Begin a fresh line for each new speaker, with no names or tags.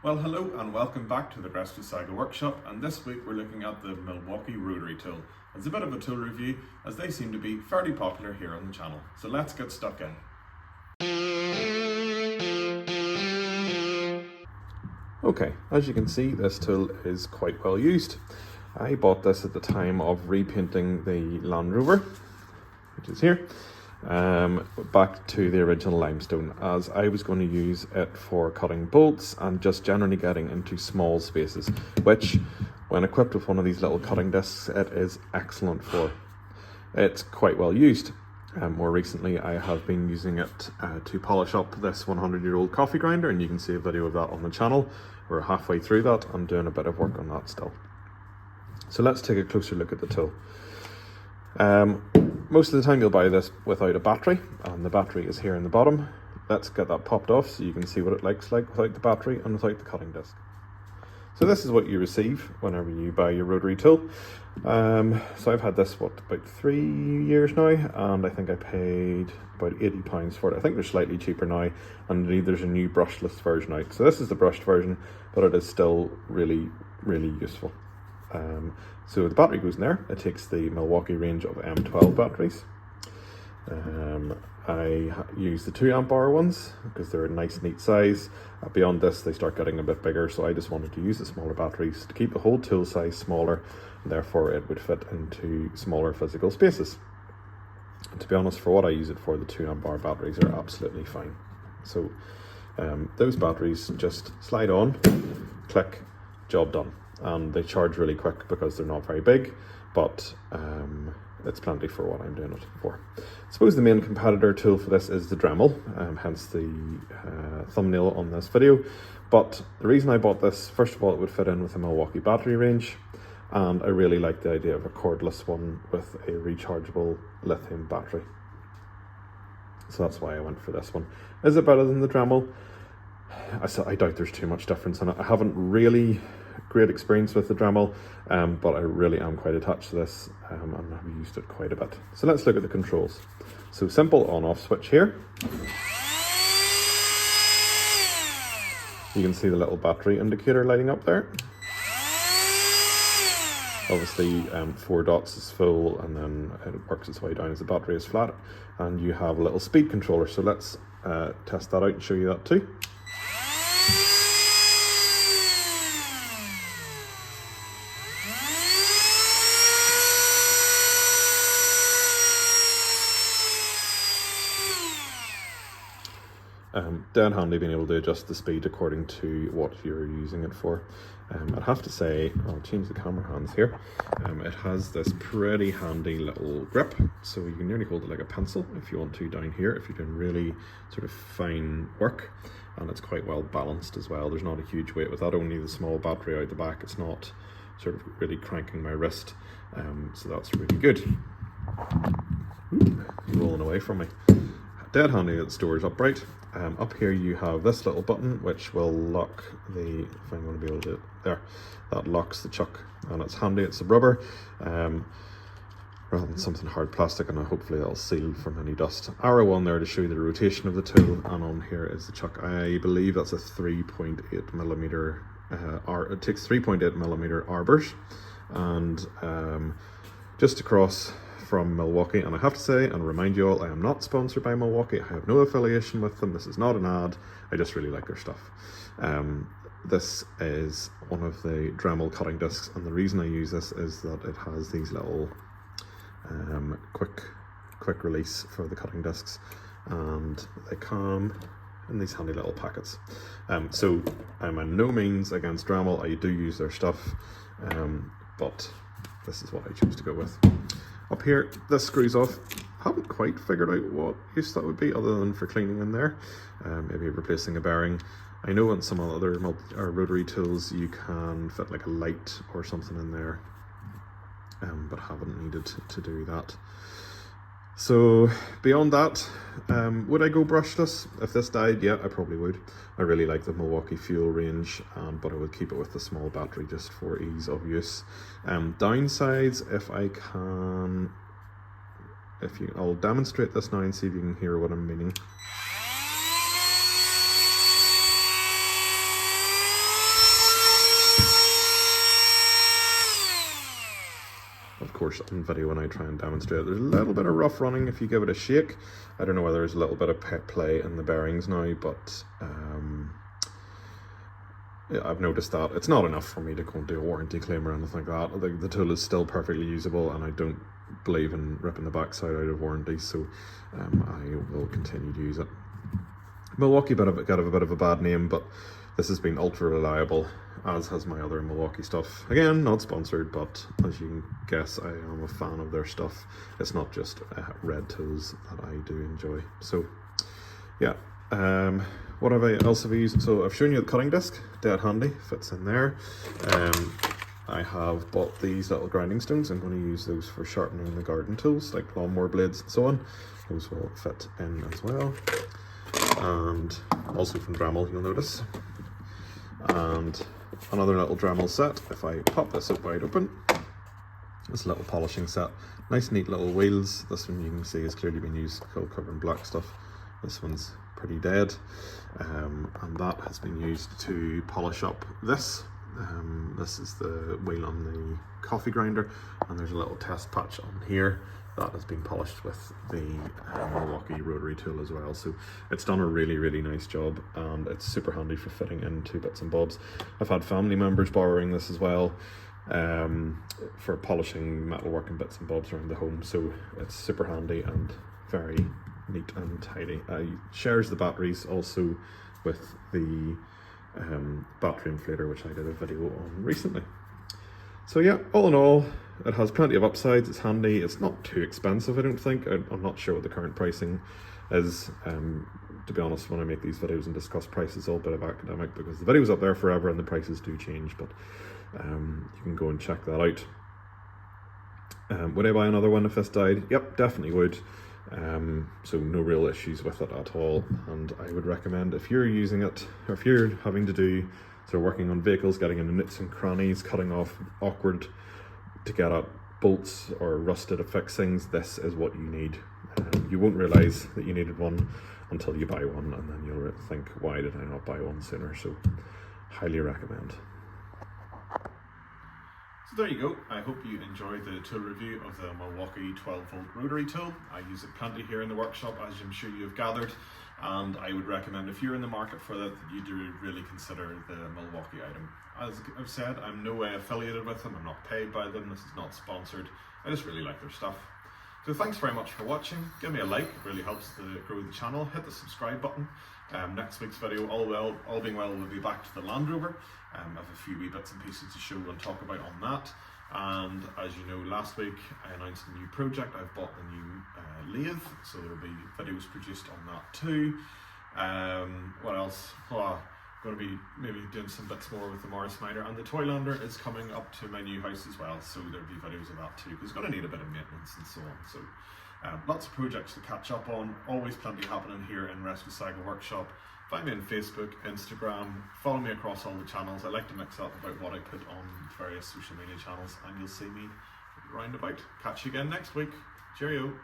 Well, hello and welcome back to the Gresty Cycle Workshop, and this week we're looking at the Milwaukee Rotary tool. It's a bit of a tool review as they seem to be fairly popular here on the channel. So let's get stuck in. Okay, as you can see, this tool is quite well used. I bought this at the time of repainting the Land Rover, which is here, back to the original limestone, as I was going to use it for cutting bolts and just generally getting into small spaces, which when equipped with one of these little cutting discs, it is excellent for. It's quite well used. More recently I have been using it to polish up this 100-year-old coffee grinder, and you can see a video of that on the channel. We're halfway through that and doing a bit of work on that still. So let's take a closer look at the tool. Most of the time you'll buy this without a battery, and the battery is here in the bottom. Let's get that popped off so you can see what it looks like without the battery and without the cutting disc. So this is what you receive whenever you buy your rotary tool. So I've had this, about 3 years now, and I think I paid about £80 for it. I think they're slightly cheaper now, and indeed there's a new brushless version out. So this is the brushed version, but it is still really, really useful. So the battery goes in there. It takes the Milwaukee range of M12 batteries. I use the 2Ah ones because they're a nice neat size. Beyond this they start getting a bit bigger, so I just wanted to use the smaller batteries to keep the whole tool size smaller, and therefore it would fit into smaller physical spaces. And to be honest, for what I use it for, the 2Ah batteries are absolutely fine. So those batteries just slide on, click, job done. And they charge really quick because they're not very big, but it's plenty for what I'm doing it for. I suppose the main competitor tool for this is the Dremel, hence the thumbnail on this video. But the reason I bought this, first of all, it would fit in with a Milwaukee battery range, and I really like the idea of a cordless one with a rechargeable lithium battery. So that's why I went for this one. Is it better than the Dremel? I doubt there's too much difference in it. I haven't really great experience with the Dremel, but I really am quite attached to this, and I've used it quite a bit. So let's look at the controls. So simple on-off switch here. You can see the little battery indicator lighting up there. Obviously 4 dots is full, and then it works its way down as the battery is flat, and you have a little speed controller. So let's test that out and show you that too. Dead handy being able to adjust the speed according to what you're using it for. I'd have to say, I'll change the camera hands here. It has this pretty handy little grip, so you can nearly hold it like a pencil if you want to down here, if you're doing really sort of fine work. And it's quite well balanced as well. There's not a huge weight with that, only the small battery out the back. It's not sort of really cranking my wrist, so that's really good. Ooh, rolling away from me. Dead handy, it stores upright. Up here you have this little button which will lock the, if I'm going to be able to do it, there, that locks the chuck, and it's handy. It's a rubber rather than something hard plastic, and hopefully it'll seal from any dust. Arrow on there to show you the rotation of the tool, and on here is the chuck. I believe that's a 3.8mm it takes 3.8mm arbors, and just across from Milwaukee. And I have to say and remind you all, I am not sponsored by Milwaukee. I have no affiliation with them. This is not an ad. I just really like their stuff. This is one of the Dremel cutting discs, and the reason I use this is that it has these little quick release for the cutting discs, and they come in these handy little packets. So I'm by no means against Dremel. I do use their stuff, but this is what I choose to go with. Up here, this screws off. Haven't quite figured out what use that would be other than for cleaning in there. Maybe replacing a bearing. I know on some other rotary tools you can fit like a light or something in there, but haven't needed to do that. So beyond that, would I go brushless? If this died, yeah, I probably would. I really like the Milwaukee fuel range, but I would keep it with the small battery just for ease of use. Downsides, if I can, I'll demonstrate this now and see if you can hear what I'm meaning. course on video when I try and demonstrate it. There's a little bit of rough running if you give it a shake. I don't know whether there's a little bit of play in the bearings now, but yeah, I've noticed that it's not enough for me to go and do a warranty claim or anything like that. The tool is still perfectly usable, and I don't believe in ripping the backside out of warranty, so I will continue to use it. Milwaukee got a bit of a bad name, but this has been ultra reliable, as has my other Milwaukee stuff. Again, not sponsored, but as you can guess, I am a fan of their stuff. It's not just red tools that I do enjoy. So yeah, what else have I used? So I've shown you the cutting disc, dead handy, fits in there. I have bought these little grinding stones. I'm going to use those for sharpening the garden tools, like lawnmower blades and so on. Those will fit in as well. And also from Dremel, you'll notice. And another little Dremel set. If I pop this up wide open, it's a little polishing set. Nice neat little wheels. This one you can see has clearly been used, covered in black stuff. This one's pretty dead, and that has been used to polish up this. This is the wheel on the coffee grinder, and there's a little test patch on here that has been polished with the Milwaukee Rotary tool as well. So it's done a really nice job, and it's super handy for fitting into bits and bobs. I've had family members borrowing this as well for polishing metalwork and bits and bobs around the home, so it's super handy and very neat and tidy. Shares the batteries also with the battery inflator, which I did a video on recently. So yeah, all in all, it has plenty of upsides. It's handy. It's not too expensive, I don't think. I'm not sure what the current pricing is. To be honest, when I make these videos and discuss prices, all a bit of academic, because the video's up there forever and the prices do change, but you can go and check that out. Would I buy another one if this died? Yep, definitely would. So no real issues with it at all, and I would recommend, if you're using it, or if you're having to do, so working on vehicles, getting into nooks and crannies, cutting off awkward to get at bolts or rusted affixings, this is what you need. You won't realise that you needed one until you buy one, and then you'll think, why did I not buy one sooner? So highly recommend. So there you go. I hope you enjoyed the tool review of the Milwaukee 12-volt rotary tool. I use it plenty here in the workshop, as I'm sure you have gathered, and I would recommend, if you're in the market for that, you do really consider the Milwaukee item. As I've said, I'm no way affiliated with them, I'm not paid by them, this is not sponsored, I just really like their stuff. So thanks very much for watching. Give me a like, it really helps to grow the channel. Hit the subscribe button. Next week's video, all being well, we'll be back to the Land Rover. I have a few wee bits and pieces to show and talk about on that. And as you know, last week I announced a new project. I've bought the new lathe, so there will be videos produced on that too. What else? Going to be maybe doing some bits more with the Morris Minor, and the Toylander is coming up to my new house as well, so there'll be videos of that too, because it's going to need a bit of maintenance and so on. So lots of projects to catch up on, always plenty happening here in Rescue Saga Workshop. Find me on Facebook, Instagram, follow me across all the channels. I like to mix up about what I put on various social media channels, and you'll see me round about. Catch you again next week. Cheerio.